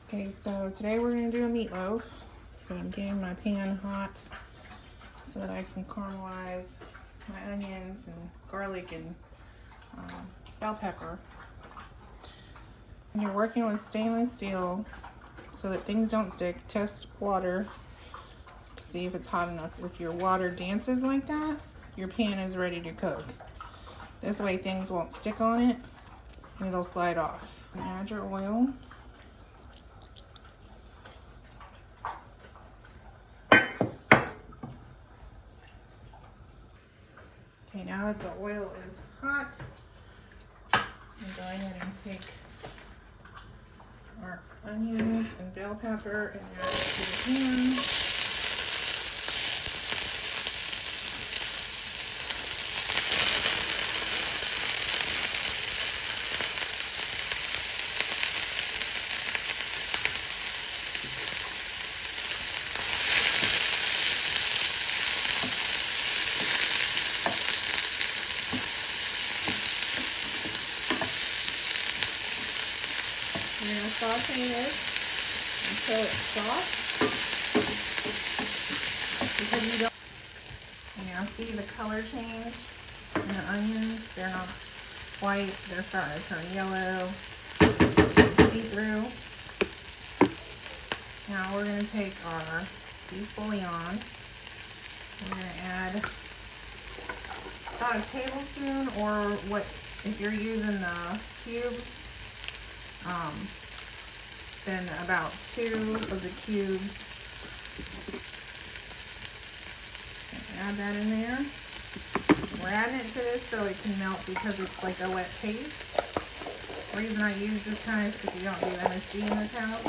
Okay, so today we're going to do a meatloaf. So I'm getting my pan hot so that I can caramelize my onions and garlic and bell pepper. When you're working with stainless steel so that things don't stick, test water to see if it's hot enough. If your water dances like that, your pan is ready to cook. This way things won't stick on it and it'll slide off. And add your oil. Okay, now that the oil is hot, I'm go ahead and take our onions and bell pepper and add it to the pan. We're going to saute this until it's soft. Because you don't, you now see the color change in the onions. They're not white, they're starting to turn yellow, see-through. Now we're going to take our beef bouillon. We're going to add about a tablespoon, or what, if you're using the cubes, then about 2 of the cubes. Add that in there. We're adding it to this so it can melt because it's like a wet paste. The reason I use this kind is because we don't do MSG in this house.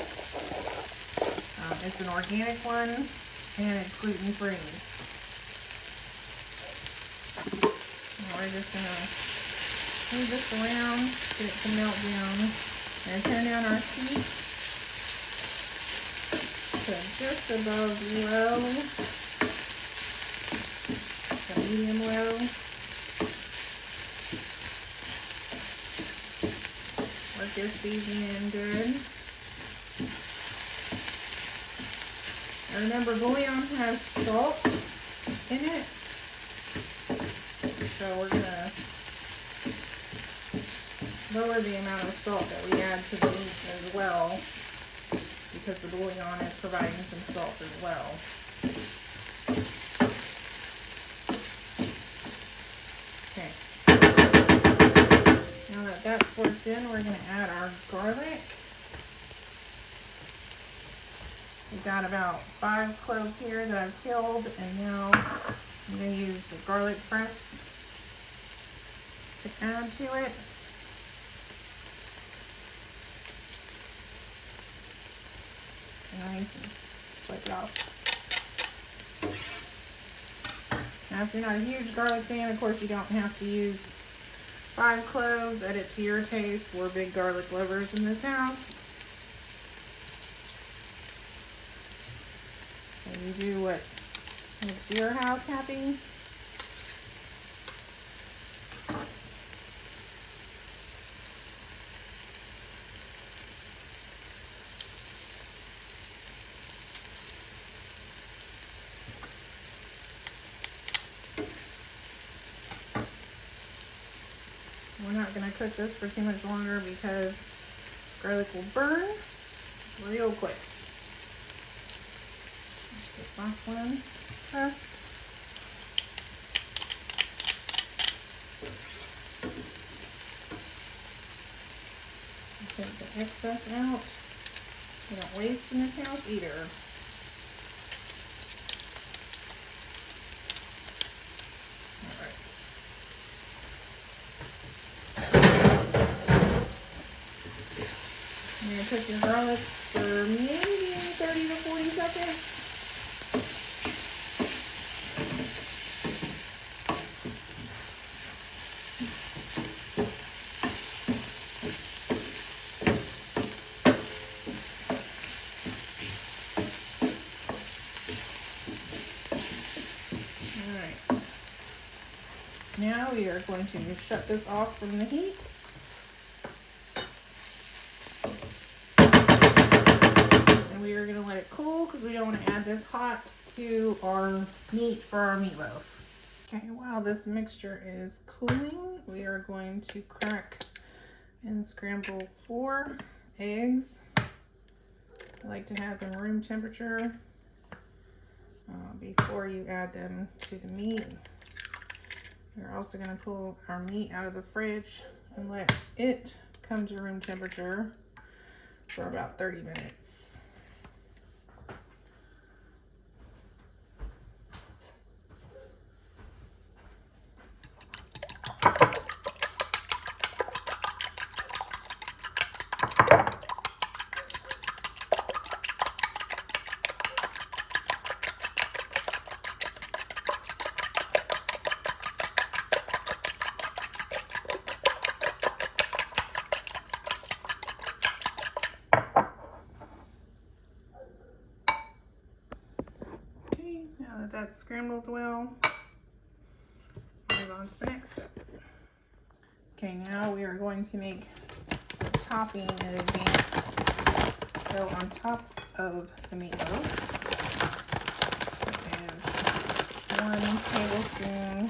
It's an organic one and it's gluten-free. We're just gonna move this around, get it to melt down. And turn down our heat to just above low, so medium low. Work your seasoning in good. And remember, bouillon has salt in it, so we're gonna lower the amount of salt that we add to the meat as well, because the bouillon is providing some salt as well. Okay. Now that that's worked in, we're going to add our garlic. We've got about 5 cloves here that I've peeled, and now I'm going to use the garlic press to add to it. Nice and flip it off. Now, if you're not a huge garlic fan, of course you don't have to use 5 cloves. Add it to your taste. We're big garlic lovers in this house. So you do what makes your house happy. We're not going to cook this for too much longer because garlic will burn real quick. This last one pressed. Take the excess out. We don't waste in this house either. You're going to cook your garlic for maybe 30 to 40 seconds. Alright. Now we are going to shut this off from the heat. And we are going to let it cool because we don't want to add this hot to our meat for our meatloaf. Okay, while this mixture is cooling, we are going to crack and scramble 4 eggs. I like to have them room temperature before you add them to the meat. We're also going to pull our meat out of the fridge and let it come to room temperature for about 30 minutes. Now that that's scrambled well, move on to the next step. Okay, now we are going to make the topping in advance go on top of the meatloaf. It is 1 tablespoon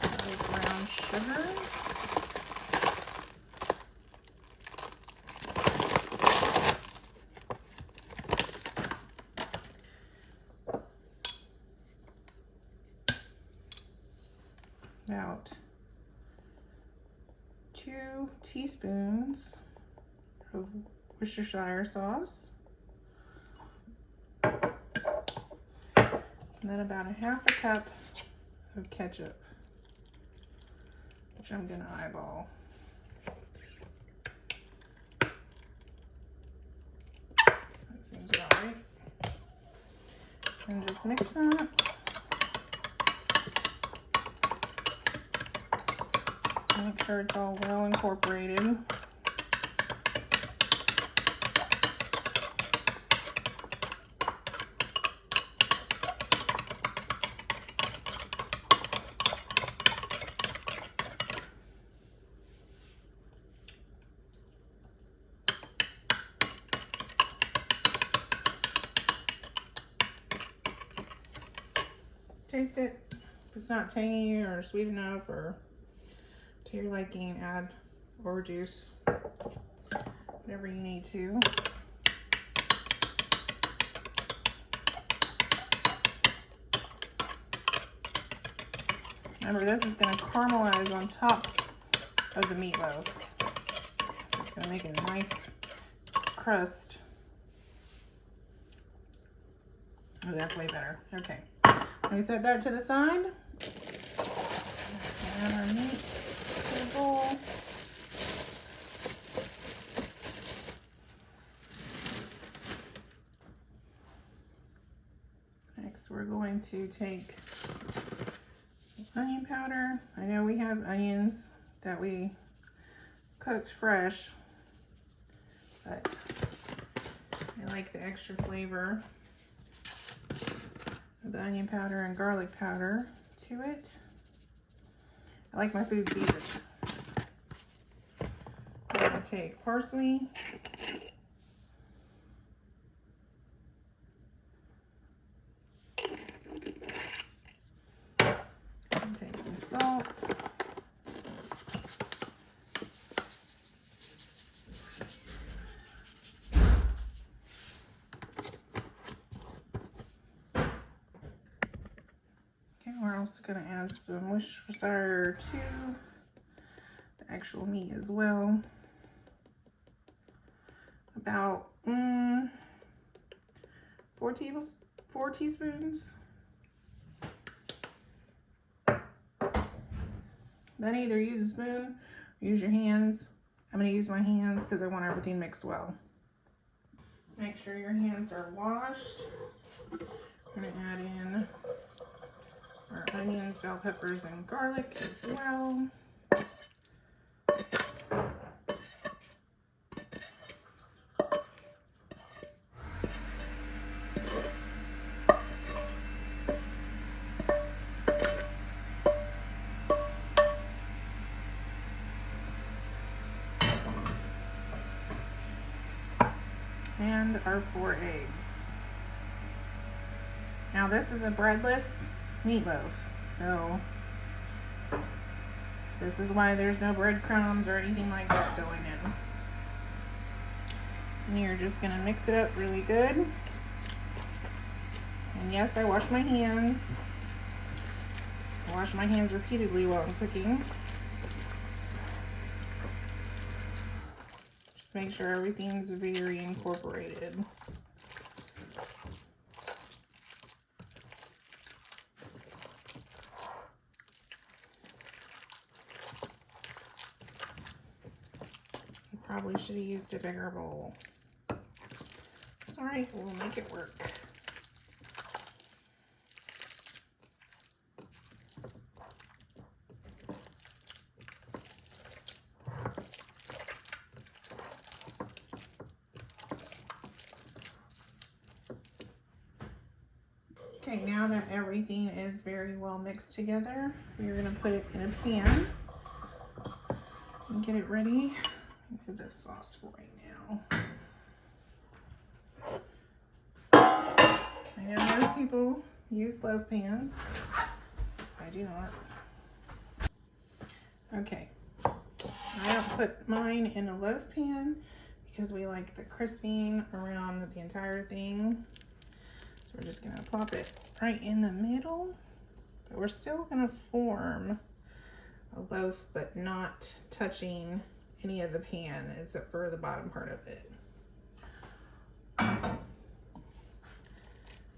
of brown sugar. About 2 teaspoons of Worcestershire sauce, and then about 1/2 cup of ketchup, which I'm gonna eyeball. That seems about right. And just mix that. Make sure it's all well incorporated. Taste it. If it's not tangy or sweet enough or to your liking, add or reduce whatever you need to. Remember, this is going to caramelize on top of the meatloaf. It's going to make a nice crust. Oh, that's way better. Okay. Let me set that to the side. Add our meat. Bowl. Next, we're going to take onion powder. I know we have onions that we cooked fresh, but I like the extra flavor of the onion powder and garlic powder to it. I like my food seasoned. I'm going to take parsley, and take some salt, okay, we're also going to add some Worcestershire to the actual meat as well. About 4 teaspoons. Then either use a spoon or use your hands. I'm going to use my hands because I want everything mixed well. Make sure your hands are washed. We're going to add in our onions, bell peppers, and garlic as well. and our 4 eggs. Now this is a breadless meatloaf, so this is why there's no breadcrumbs or anything like that going in. And you're just gonna mix it up really good. And yes, I wash my hands. I wash my hands repeatedly while I'm cooking. Just make sure everything's very incorporated. Probably should have used a bigger bowl. It's all right, we'll make it work. Okay, now that everything is very well mixed together, we're gonna put it in a pan and get it ready. Move this sauce for right now. I know most people use loaf pans. I do not. Okay, I don't put mine in a loaf pan because we like the crisping around the entire thing. So we're just gonna plop it right in the middle, but we're still gonna form a loaf, but not touching any of the pan except for the bottom part of it.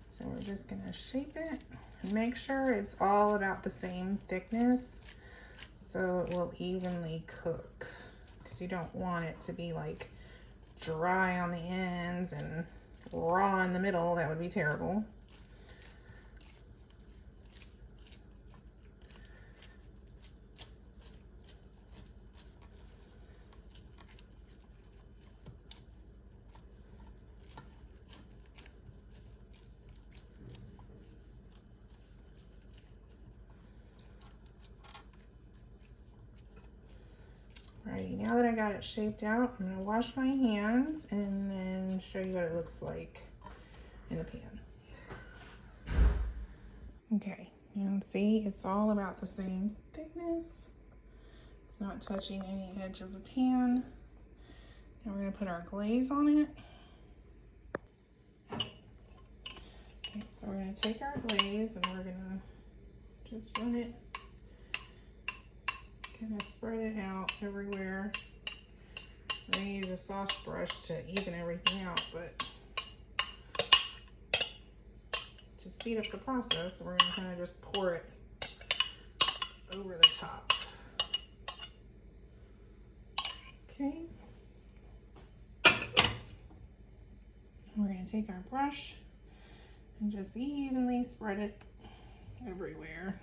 So we're just gonna shape it and make sure it's all about the same thickness so it will evenly cook, because you don't want it to be like dry on the ends and raw in the middle. That would be terrible. Alrighty, now that I got it shaped out, I'm gonna wash my hands and then show you what it looks like in the pan. Okay, you can see it's all about the same thickness. It's not touching any edge of the pan. Now we're gonna put our glaze on it. Okay, so we're gonna take our glaze and we're gonna just run it, kind of spread it out everywhere. I'm gonna use a sauce brush to even everything out, but to speed up the process, we're gonna kind of just pour it over the top. Okay. We're gonna take our brush and just evenly spread it everywhere.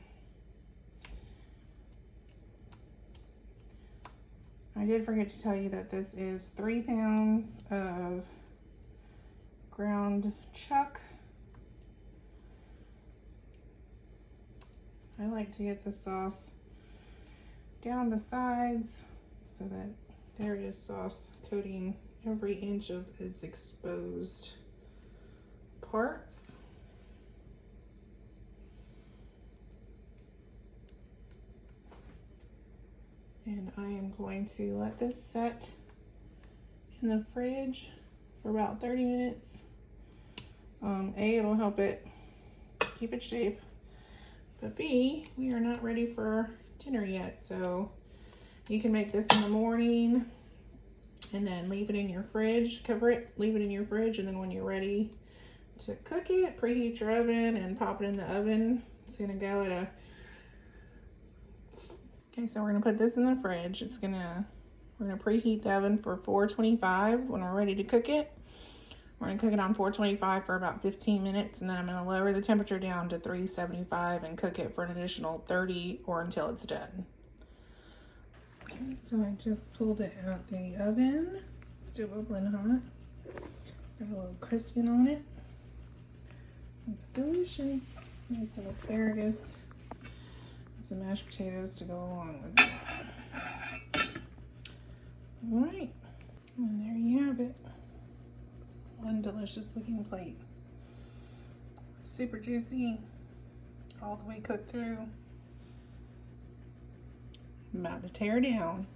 I did forget to tell you that this is 3 pounds of ground chuck. I like to get the sauce down the sides so that there is sauce coating every inch of its exposed parts. And I am going to let this set in the fridge for about 30 minutes. A, it'll help it keep its shape, but B, we are not ready for dinner yet. So you can make this in the morning and then leave it in your fridge, cover it, leave it in your fridge, and then when you're ready to cook it, preheat your oven and pop it in the oven. It's gonna go at a Okay, so we're gonna put this in the fridge. We're gonna preheat the oven for 425 when we're ready to cook it. We're gonna cook it on 425 for about 15 minutes, and then I'm gonna lower the temperature down to 375 and cook it for an additional 30 or until it's done. Okay, so I just pulled it out the oven. It's still bubbling hot. Got a little crisping on it. Looks delicious. Need some asparagus. Some mashed potatoes to go along with it. All right, and there you have it. delicious looking plate. Super juicy, all the way cooked through. I'm about to tear down.